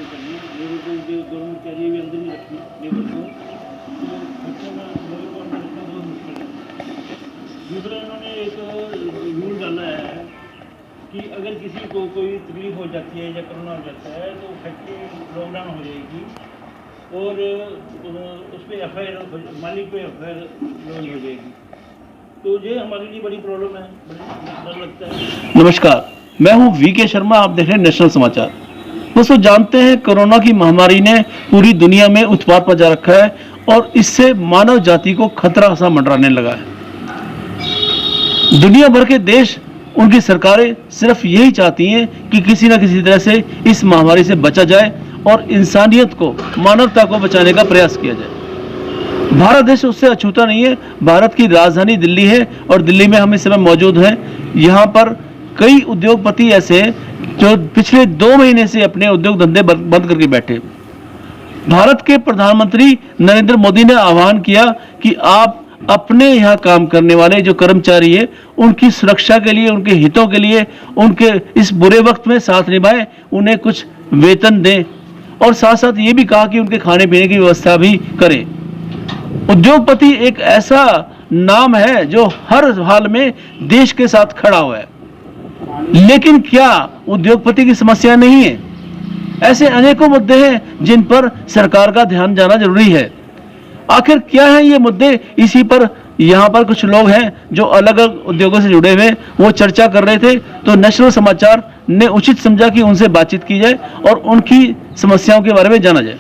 करनी है, लेबर को जो गवर्नमेंट कह रही है भी अंदर ही रखनी लेबर को, तो खर्चे में लेबर को अंदर रखना बहुत मुश्किल है। दूसरा इन्होंने एक रूल डाला है कि अगर किसी को कोई तकलीफ हो जाती है या कोरोना हो जाता है तो फैक्ट्री लॉकडाउन हो जाएगी और उस पर FIR मालिक पे FIR लॉन्च हो जाएगी। तो ये हमारे लिए बड़ी प्रॉब्लम है, बड़ी डर लगता है। नमस्कार, मैं हूं VK शर्मा। आप देख रहे हैं नेशनल समाचार। दोस्तों, जानते हैं कोरोना की महामारी ने पूरी दुनिया में उत्पात मचा रखा है और इससे मानव जाति को खतरा सा मंडराने लगा है। दुनिया भर के देश, उनकी सरकारें सिर्फ यही चाहती हैं कि किसी न किसी तरह से इस महामारी से बचा जाए और इंसानियत को, मानवता को बचाने का प्रयास किया जाए। भारत देश उससे अछूता नहीं है। भारत की राजधानी दिल्ली है और दिल्ली में हम इस समय मौजूद हैं। यहाँ पर कई उद्योगपति ऐसे हैं जो पिछले 2 महीने से अपने उद्योग धंधे बंद करके बैठे। भारत के प्रधानमंत्री नरेंद्र मोदी ने आह्वान किया कि आप अपने यहाँ काम करने वाले जो कर्मचारी है उनकी सुरक्षा के लिए, उनके हितों के लिए, उनके इस बुरे वक्त में साथ निभाएं, उन्हें कुछ वेतन दें और साथ साथ ये भी कहा कि उनके खाने पीने की व्यवस्था भी करें। उद्योगपति एक ऐसा नाम है जो हर हाल में देश के साथ खड़ा हुआ है, लेकिन क्या उद्योगपति की समस्या नहीं है? ऐसे अनेकों मुद्दे हैं जिन पर सरकार का ध्यान जाना जरूरी है। आखिर क्या है ये मुद्दे? इसी पर यहाँ पर कुछ लोग हैं जो अलग अलग उद्योगों से जुड़े हुए, वो चर्चा कर रहे थे। तो नेशनल समाचार ने उचित समझा कि उनसे बातचीत की जाए और उनकी समस्याओं के बारे में जाना जाए।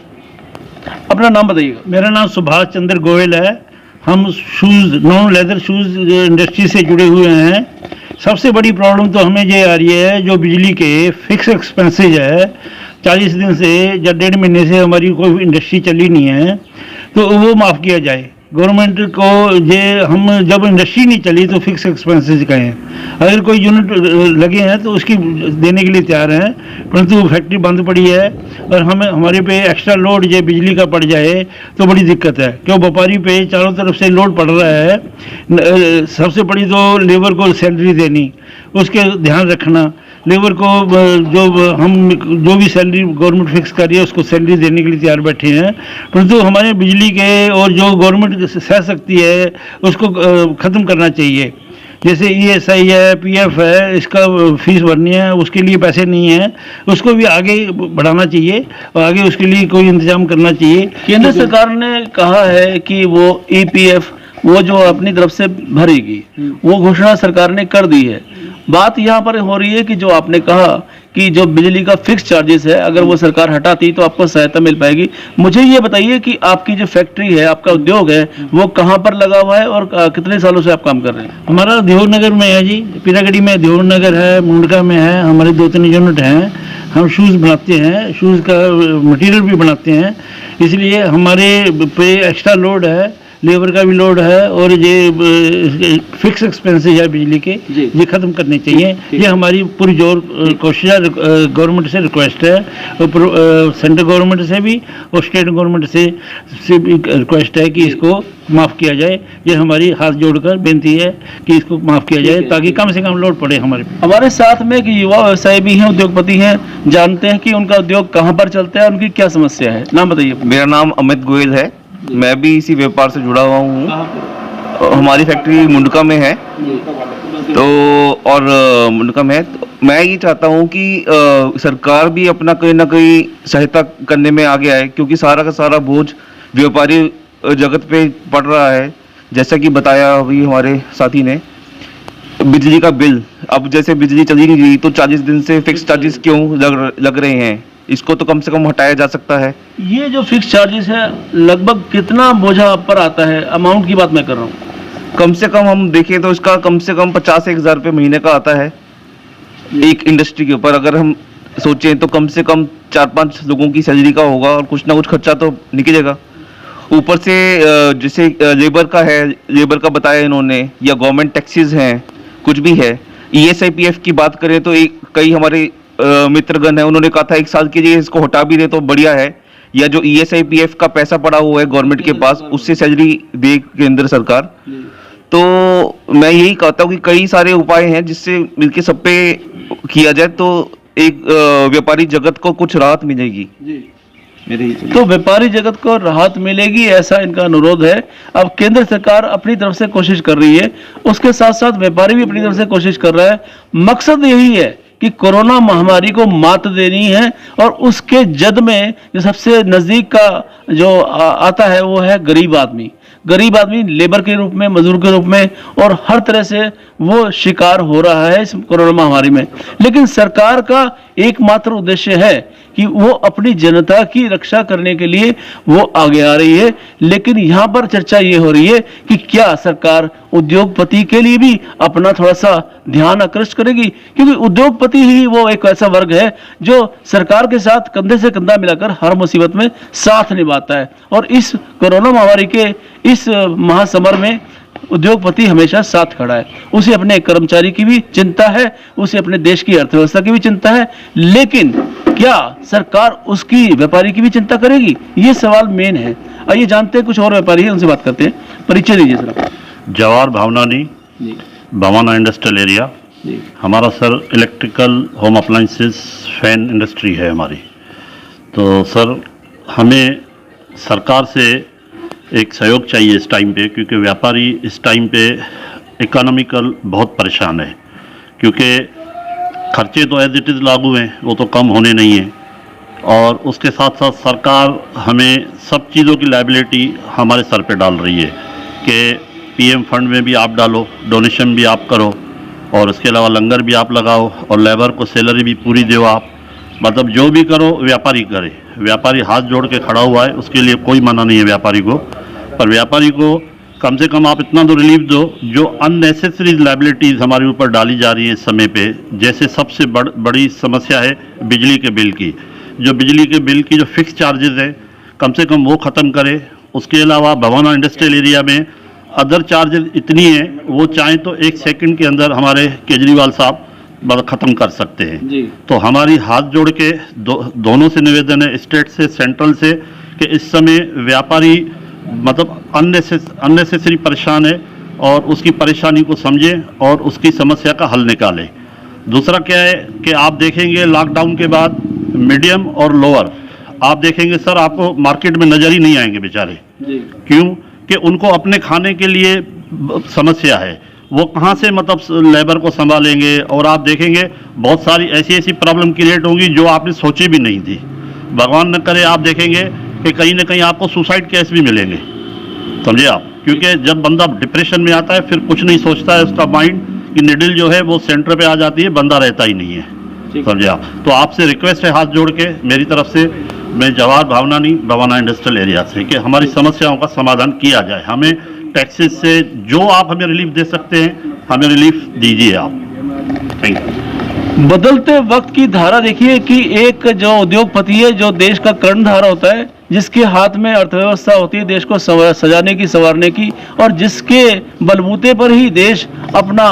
अपना नाम बताइएगा। मेरा नाम सुभाष चंद्र गोयल है। हम shoes, non leather shoes industry से जुड़े हुए हैं। सबसे बड़ी प्रॉब्लम तो हमें ये आ रही है, जो बिजली के फिक्स एक्सपेंसेज है, 40 दिन से या 1.5 महीने से हमारी कोई इंडस्ट्री चली नहीं है, तो वो माफ़ किया जाए गवर्नमेंट को। ये हम जब इंडस्ट्री नहीं चली तो फिक्स एक्सपेंसेस का है, अगर कोई यूनिट लगे हैं तो उसकी देने के लिए तैयार हैं, परंतु फैक्ट्री बंद पड़ी है और हमें हमारे पे एक्स्ट्रा लोड ये बिजली का पड़ जाए तो बड़ी दिक्कत है। क्यों व्यापारी पे चारों तरफ से लोड पड़ रहा है। सबसे बड़ी तो लेबर को सैलरी देनी, उसके ध्यान रखना, लेबर को जो भी सैलरी गवर्नमेंट फिक्स कर रही है उसको सैलरी देने के लिए तैयार बैठे हैं, परंतु हमारे बिजली के और जो गवर्नमेंट सह सकती है उसको ख़त्म करना चाहिए। जैसे ESI है, PF है, इसका फीस भरनी है, उसके लिए पैसे नहीं है, उसको भी आगे बढ़ाना चाहिए और आगे उसके लिए कोई इंतजाम करना चाहिए। केंद्र सरकार ने कहा है कि वो EPF वो जो अपनी तरफ से भरेगी, वो घोषणा सरकार ने कर दी है। बात यहाँ पर हो रही है कि जो आपने कहा कि जो बिजली का फिक्स चार्जेस है, अगर वो सरकार हटाती तो आपको सहायता मिल पाएगी। मुझे ये बताइए कि आपकी जो फैक्ट्री है, आपका उद्योग है, वो कहाँ पर लगा हुआ है और कितने सालों से आप काम कर रहे हैं? हमारा देवर नगर में है जी, पीरागढ़ी में देवर नगर है, मुंडका में है, हमारे 2-3 यूनिट हैं। हम शूज़ बनाते हैं, शूज़ का मटेरियल भी बनाते हैं, इसलिए हमारे पे एक्स्ट्रा लोड है, लेबर का भी लोड है और ये फिक्स एक्सपेंसेस है बिजली के, ये ख़त्म करने चाहिए। ये हमारी पूरी जोर कोशिश है, गवर्नमेंट से रिक्वेस्ट है, सेंट्रल गवर्नमेंट से भी और स्टेट गवर्नमेंट से भी रिक्वेस्ट है कि इसको माफ़ किया जाए। ये हमारी हाथ जोड़कर बेनती है कि इसको माफ़ किया जाए ताकि कम से कम लोड पड़े हमारे पे। हमारे साथ में एक युवा व्यवसायी भी हैं, उद्योगपति हैं। जानते हैं कि उनका उद्योग कहाँ पर चलता है, उनकी क्या समस्या है। नाम बताइए। मेरा नाम अमित गोयल है। मैं भी इसी व्यापार से जुड़ा हुआ हूँ। हमारी फैक्ट्री मुंडका में है, तो और मुंडका में है, तो मैं ये चाहता हूँ कि सरकार भी अपना कहीं ना कहीं सहायता करने में आगे आए, क्योंकि सारा का सारा बोझ व्यापारी जगत पे पड़ रहा है। जैसा कि बताया अभी हमारे साथी ने, बिजली का बिल, अब जैसे बिजली चली नहीं रही तो 40 दिन से फिक्स चार्जेस क्यों लग रहे हैं, इसको तो कम से कम हटाया जा सकता है। ये जो फिक्स चार्जेस है, लगभग कितना बोझा पर आता है? अमाउंट की बात मैं कर रहा हूँ। कम से कम हम देखें तो इसका कम से कम 50 से 1,000 रुपये महीने का आता है एक इंडस्ट्री के ऊपर। अगर हम सोचें तो कम से कम 4-5 लोगों की सैलरी का होगा और कुछ ना कुछ खर्चा तो निकलेगा। ऊपर से जैसे लेबर का है, लेबर का बताया इन्होंने, या गवर्नमेंट टैक्सेस हैं, कुछ भी है। ESI PF की बात करें तो कई हमारे मित्रगण है, उन्होंने कहा था 1 साल के लिए इसको हटा भी दे तो बढ़िया है, या जो ESI PF का पैसा पड़ा हुआ है गवर्नमेंट के पास, उससे सैलरी दे केंद्र सरकार। तो मैं यही कहता हूँ कि कई सारे उपाय हैं जिससे मिलके सब पे किया जाए तो एक व्यापारी जगत को कुछ राहत मिलेगी। जी। मेरी तो व्यापारी जगत को राहत मिलेगी, ऐसा इनका अनुरोध है। अब केंद्र सरकार अपनी तरफ से कोशिश कर रही है, उसके साथ साथ व्यापारी भी अपनी तरफ से कोशिश कर रहा है। मकसद यही है कि कोरोना महामारी को मात देनी है, और उसके जद में जो सबसे नजदीक का जो आता है वो है गरीब आदमी। गरीब आदमी लेबर के रूप में, मजदूर के रूप में, और हर तरह से वो शिकार हो रहा है इस कोरोना महामारी में। लेकिन सरकार का एकमात्र उद्देश्य है कि वो अपनी जनता की रक्षा करने के लिए वो आगे आ रही है। लेकिन यहाँ पर चर्चा ये हो रही है कि क्या सरकार उद्योगपति के लिए भी अपना थोड़ा सा ध्यान आकृष्ट करेगी, क्योंकि उद्योगपति ही वो एक ऐसा वर्ग है जो सरकार के साथ कंधे से कंधा मिलाकर हर मुसीबत में साथ निभाता है। और इस कोरोना महामारी के इस महासमर में उद्योगपति हमेशा साथ खड़ा है। उसे अपने कर्मचारी की भी चिंता है, उसे अपने देश की अर्थव्यवस्था की भी चिंता है, लेकिन क्या सरकार उसकी व्यापारी की भी चिंता करेगी, ये सवाल मेन है। आइए जानते हैं कुछ और व्यापारी हैं, उनसे बात करते हैं। परिचय दीजिए sir. Jawahar Bhavnani, Bhavana industrial area. हमारा sir electrical home appliances fan industry है हमारी। तो सर हमें सरकार से एक सहयोग चाहिए इस टाइम पे, क्योंकि व्यापारी इस टाइम पे इकोनॉमिकल बहुत परेशान है, क्योंकि खर्चे तो एज इट इज़ लागू हैं, वो तो कम होने नहीं हैं। और उसके साथ साथ सरकार हमें सब चीज़ों की लायबिलिटी हमारे सर पे डाल रही है कि पीएम फंड में भी आप डालो, डोनेशन भी आप करो, और उसके अलावा लंगर भी आप लगाओ, और लेबर को सैलरी भी पूरी दो आप। मतलब जो भी करो व्यापारी करे। व्यापारी हाथ जोड़ के खड़ा हुआ है, उसके लिए कोई मना नहीं है व्यापारी को, पर व्यापारी को कम से कम आप इतना तो रिलीफ दो। जो अननेसेसरी लायबिलिटीज़ हमारे ऊपर डाली जा रही हैं इस समय पे, जैसे सबसे बड़ी समस्या है बिजली के बिल की। जो बिजली के बिल की जो फिक्स चार्जेस हैं, कम से कम वो ख़त्म करे। उसके अलावा भवाना इंडस्ट्रियल एरिया में अदर चार्जेस इतनी हैं, वो चाहें तो 1 सेकंड के अंदर हमारे केजरीवाल साहब ख़त्म कर सकते हैं जी। तो हमारी हाथ जोड़ के दोनों से निवेदन है, स्टेट से, सेंट्रल से, कि इस समय व्यापारी मतलब अननेसेसरी परेशान है, और उसकी परेशानी को समझें और उसकी समस्या का हल निकालें। दूसरा क्या है कि आप देखेंगे लॉकडाउन के बाद मीडियम और लोअर आप देखेंगे सर, आपको मार्केट में नज़र ही नहीं आएंगे बेचारे। क्यों कि उनको अपने खाने के लिए समस्या है, वो कहाँ से मतलब लेबर को संभालेंगे। और आप देखेंगे बहुत सारी ऐसी प्रॉब्लम क्रिएट होंगी जो आपने सोची भी नहीं थी। भगवान न करे आप देखेंगे कि कहीं ना कहीं आपको सुसाइड केस भी मिलेंगे, समझे आप। क्योंकि जब बंदा डिप्रेशन में आता है फिर कुछ नहीं सोचता है, उसका माइंड की निडल जो है वो सेंटर पे आ जाती है, बंदा रहता ही नहीं है, समझे आप। तो आपसे रिक्वेस्ट है हाथ जोड़ के मेरी तरफ से, मैं जवाहर भावनानी भवाना इंडस्ट्रियल एरिया से, कि हमारी समस्याओं का समाधान किया जाए। हमें टैक्सेस से जो आप हमें रिलीफ दे सकते हैं, हमें रिलीफ दीजिए आप। Thank you. बदलते वक्त की धारा देखिए कि एक जो उद्योगपति है, जो देश का कर्णधार होता है, जिसके हाथ में अर्थव्यवस्था होती है देश को सजाने की, संवारने की, और जिसके बलबूते पर ही देश अपना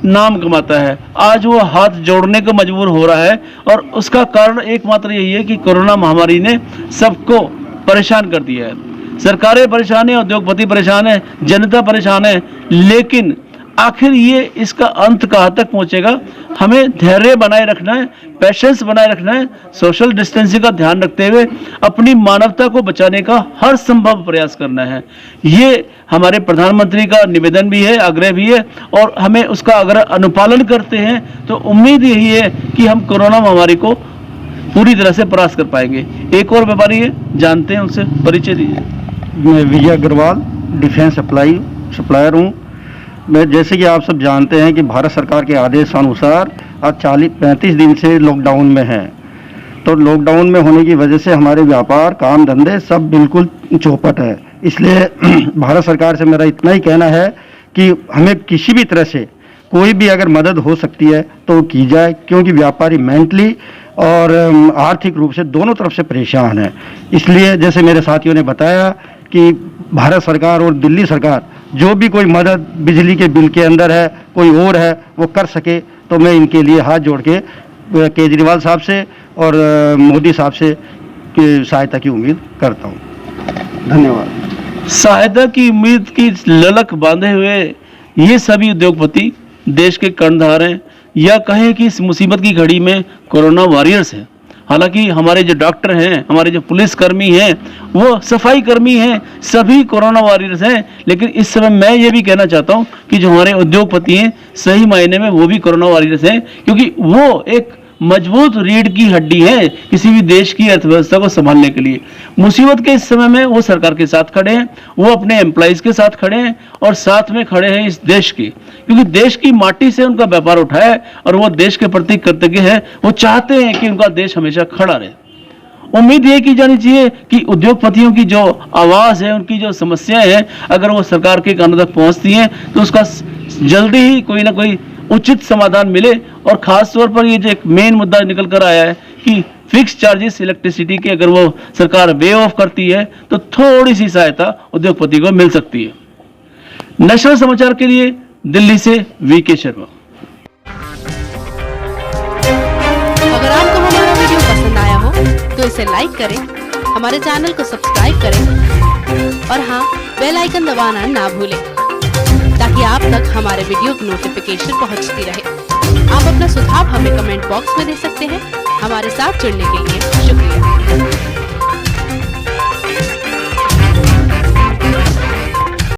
नाम कमाता है, आज वो हाथ जोड़ने को मजबूर हो रहा है। और उसका कारण एकमात्र यही है कि कोरोना महामारी ने सबको परेशान कर दिया है। सरकारें परेशान है, उद्योगपति परेशान है, जनता परेशान है, लेकिन आखिर ये इसका अंत कहाँ तक पहुंचेगा। हमें धैर्य बनाए रखना है, पेशेंस बनाए रखना है, सोशल डिस्टेंसिंग का ध्यान रखते हुए अपनी मानवता को बचाने का हर संभव प्रयास करना है। ये हमारे प्रधानमंत्री का निवेदन भी है, आग्रह भी है, और हमें उसका अगर अनुपालन करते हैं तो उम्मीद यही है कि हम कोरोना महामारी को पूरी तरह से परास्त कर पाएंगे। एक और व्यापारी है, जानते हैं उनसे, परिचय दीजिए। मैं विजय अग्रवाल, डिफेंस सप्लायर हूँ। मैं जैसे कि आप सब जानते हैं कि भारत सरकार के आदेशानुसार आज 35 दिन से लॉकडाउन में हैं। तो लॉकडाउन में होने की वजह से हमारे व्यापार, काम धंधे सब बिल्कुल चौपट है। इसलिए भारत सरकार से मेरा इतना ही कहना है कि हमें किसी भी तरह से कोई भी अगर मदद हो सकती है तो की जाए, क्योंकि व्यापारी मेंटली और आर्थिक रूप से दोनों तरफ से परेशान है। इसलिए जैसे मेरे साथियों ने बताया कि भारत सरकार और दिल्ली सरकार जो भी कोई मदद बिजली के बिल के अंदर है, कोई और है, वो कर सके, तो मैं इनके लिए हाथ जोड़ के केजरीवाल साहब से और मोदी साहब से सहायता की उम्मीद करता हूँ। धन्यवाद। सहायता की उम्मीद की ललक बांधे हुए ये सभी उद्योगपति देश के कर्णधार हैं, या कहें कि इस मुसीबत की घड़ी में कोरोना वॉरियर्स हैं। हालांकि हमारे जो डॉक्टर हैं, हमारे जो पुलिसकर्मी हैं, वो सफाई कर्मी हैं, सभी कोरोना वॉरियर्स हैं। लेकिन इस समय मैं ये भी कहना चाहता हूँ कि जो हमारे उद्योगपति हैं, सही मायने में वो भी कोरोना वॉरियर्स हैं, क्योंकि वो एक मजबूत रीढ़ की हड्डी है किसी भी देश की अर्थव्यवस्था को संभालने के लिए। मुसीबत के इस समय में वो सरकार के साथ खड़े हैं, वो अपने एम्प्लॉइज के साथ खड़े हैं और साथ में खड़े हैं इस देश के, क्योंकि देश की माटी से उनका व्यापार उठा है और वो देश के प्रति कृतज्ञ है। वो चाहते हैं कि उनका देश हमेशा खड़ा रहे। उम्मीद ये की जानी चाहिए कि उद्योगपतियों की जो आवाज है, उनकी जो समस्याएं हैं, अगर वो सरकार के कानों तक पहुंचती हैं तो उसका जल्दी ही कोई ना कोई उचित समाधान मिले। और खास तौर पर ये जो एक मेन मुद्दा निकल कर आया है कि फिक्स चार्जेस इलेक्ट्रिसिटी के अगर वो सरकार वे ऑफ करती है तो थोड़ी सी सहायता उद्योगपति को मिल सकती है। नेशनल समाचार के लिए दिल्ली से वीके शर्मा। अगर आपको हमारा वीडियो पसंद आया हो तो इसे लाइक करें, हमारे चैनल को सब्सक्राइब करें और हाँ, बेल आइकन दबाना ना भूलें ताकि आप तक हमारे वीडियो की नोटिफिकेशन पहुंचती रहे। आप अपना सुझाव हमें कमेंट बॉक्स में दे सकते हैं। हमारे साथ जुड़ने के लिए शुक्रिया।